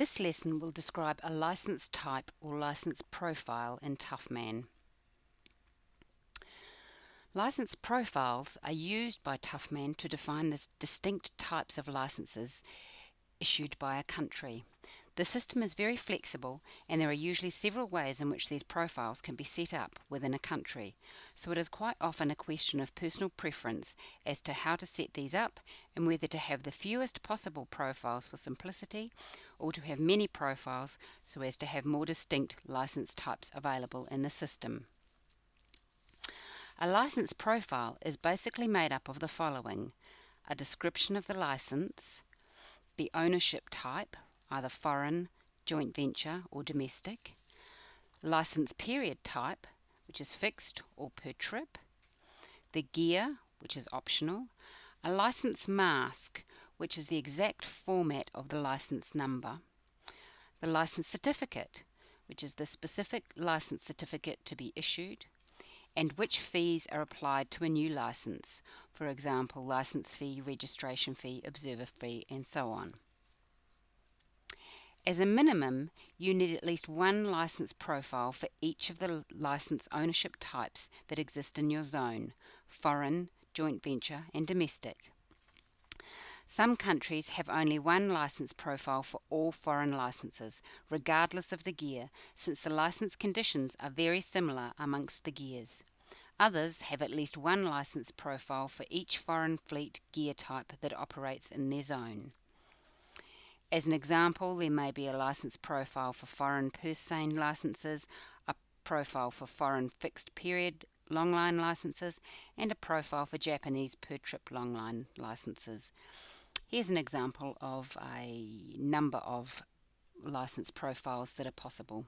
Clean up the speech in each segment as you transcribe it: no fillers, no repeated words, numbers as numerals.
This lesson will describe a license type or license profile in TUFMAN. License profiles are used by TUFMAN to define the distinct types of licenses issued by a country. The system is very flexible, and there are usually several ways in which these profiles can be set up within a country, so it is quite often a question of personal preference as to how to set these up and whether to have the fewest possible profiles for simplicity or to have many profiles so as to have more distinct license types available in the system. A license profile is basically made up of the following: a description of the license, the ownership type, either foreign, joint venture or domestic, license period type, which is fixed or per trip, the gear, which is optional, a license mask, which is the exact format of the license number, the license certificate, which is the specific license certificate to be issued, and which fees are applied to a new license, for example, license fee, registration fee, observer fee, and so on. As a minimum, you need at least one license profile for each of the license ownership types that exist in your zone: foreign, joint venture, and domestic. Some countries have only one license profile for all foreign licenses, regardless of the gear, since the license conditions are very similar amongst the gears. Others have at least one license profile for each foreign fleet gear type that operates in their zone. As an example, there may be a license profile for foreign purse seine licenses, a profile for foreign fixed period longline licenses, and a profile for Japanese per trip longline licenses. Here's an example of a number of license profiles that are possible.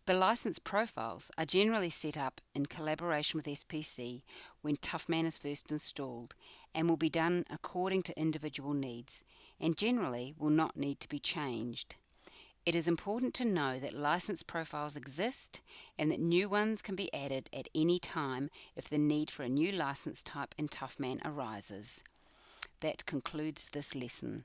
The license profiles are generally set up in collaboration with SPC when TUFMAN is first installed, and will be done according to individual needs, and generally will not need to be changed. It is important to know that license profiles exist and that new ones can be added at any time if the need for a new license type in TUFMAN arises. That concludes this lesson.